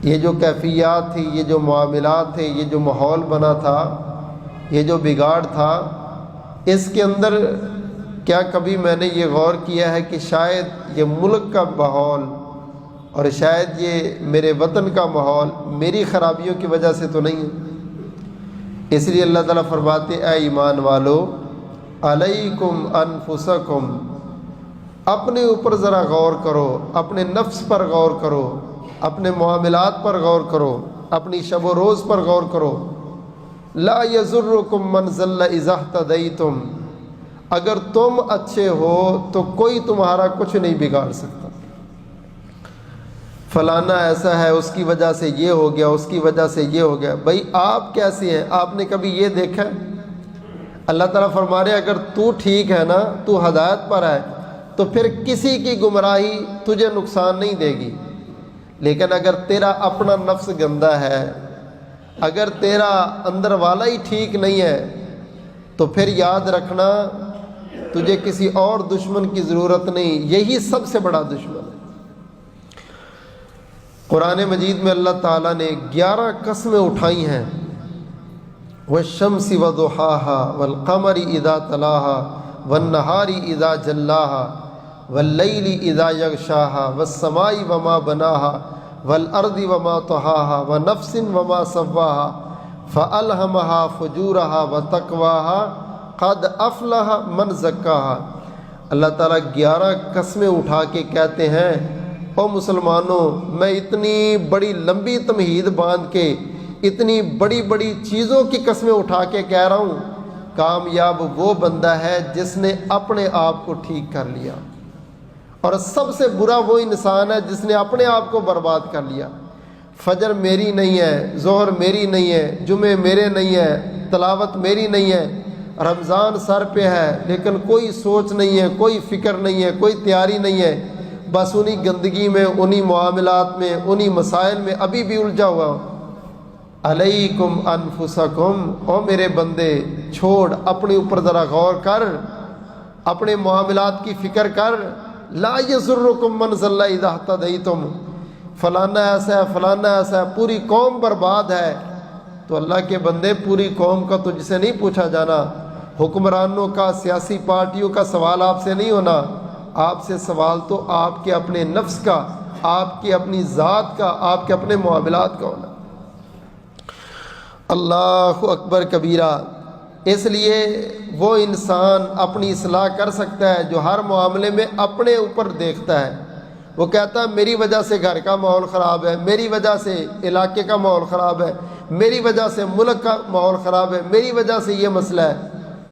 یہ جو کیفیات تھی، یہ جو معاملات تھے، یہ جو ماحول بنا تھا، یہ جو بگاڑ تھا، اس کے اندر کیا کبھی میں نے یہ غور کیا ہے کہ شاید یہ ملک کا ماحول اور شاید یہ میرے وطن کا ماحول میری خرابیوں کی وجہ سے تو نہیں ہے؟ اس لیے اللہ تعالیٰ فرماتے اے ایمان والو علیکم انفسکم، اپنے اوپر ذرا غور کرو، اپنے نفس پر غور کرو، اپنے معاملات پر غور کرو، اپنی شب و روز پر غور کرو۔ لا یضرکم من ضل اذا اہتدیتم، اگر تم اچھے ہو تو کوئی تمہارا کچھ نہیں بگاڑ سکتا۔ فلانا ایسا ہے، اس کی وجہ سے یہ ہو گیا، اس کی وجہ سے یہ ہو گیا۔ بھائی آپ کیسے ہیں؟ آپ نے کبھی یہ دیکھا؟ اللہ تعالیٰ فرما رہے اگر تو ٹھیک ہے نا، تو ہدایت پر ہے، تو پھر کسی کی گمراہی تجھے نقصان نہیں دے گی۔ لیکن اگر تیرا اپنا نفس گندا ہے، اگر تیرا اندر والا ہی ٹھیک نہیں ہے، تو پھر یاد رکھنا تجھے کسی اور دشمن کی ضرورت نہیں، یہی سب سے بڑا دشمن ہے۔ قرآن مجید میں اللہ تعالیٰ نے 11 قسمیں اٹھائی ہیں، وَالشَّمْسِ وَضُحَاهَا وَالْقَمَرِ إِذَا تَلَاهَا وَالنَّهَارِ إِذَا جَلَّاهَا وَاللَّيْلِ إِذَا يَغْشَاهَا وَالسَّمَاءِ وَمَا بَنَاهَا وَالْأَرْضِ وَمَا طَحَاهَا وَنَفْسٍ وَمَا سَوَّاهَا فَأَلْهَمَهَا فُجُورَهَا وَتَقْوَاهَا قَدْ أَفْلَحَ مَنْ زَكَّاهَا۔ اللہ تعالیٰ 11 قسمیں اٹھا کے کہتے ہیں او مسلمانوں، میں اتنی بڑی لمبی تمہید باندھ کے اتنی بڑی بڑی چیزوں کی قسمیں اٹھا کے کہہ رہا ہوں، کامیاب وہ بندہ ہے جس نے اپنے آپ کو ٹھیک کر لیا، اور سب سے برا وہ انسان ہے جس نے اپنے آپ کو برباد کر لیا۔ فجر میری نہیں ہے، ظہر میری نہیں ہے، جمعے میرے نہیں ہے، تلاوت میری نہیں ہے، رمضان سر پہ ہے لیکن کوئی سوچ نہیں ہے، کوئی فکر نہیں ہے، کوئی تیاری نہیں ہے، بس انہی گندگی میں، انہی معاملات میں، انہی مسائل میں ابھی بھی الجھا ہوا ہوں۔ علیکم انفسکم، او میرے بندے چھوڑ، اپنے اوپر ذرا غور کر، اپنے معاملات کی فکر کر۔ لا یضرکم من ضل اذا اہتدیتم، فلانا ایسا ہے، فلانا ایسا ہے، پوری قوم برباد ہے، تو اللہ کے بندے پوری قوم کا تجھ سے نہیں پوچھا جانا، حکمرانوں کا، سیاسی پارٹیوں کا سوال آپ سے نہیں ہونا، آپ سے سوال تو آپ کے اپنے نفس کا، آپ کی اپنی ذات کا، آپ کے اپنے معاملات کا ہونا۔ اللہ اکبر کبیرہ۔ اس لیے وہ انسان اپنی اصلاح کر سکتا ہے جو ہر معاملے میں اپنے اوپر دیکھتا ہے۔ وہ کہتا ہے میری وجہ سے گھر کا ماحول خراب ہے، میری وجہ سے علاقے کا ماحول خراب ہے، میری وجہ سے ملک کا ماحول خراب ہے، میری وجہ سے یہ مسئلہ ہے۔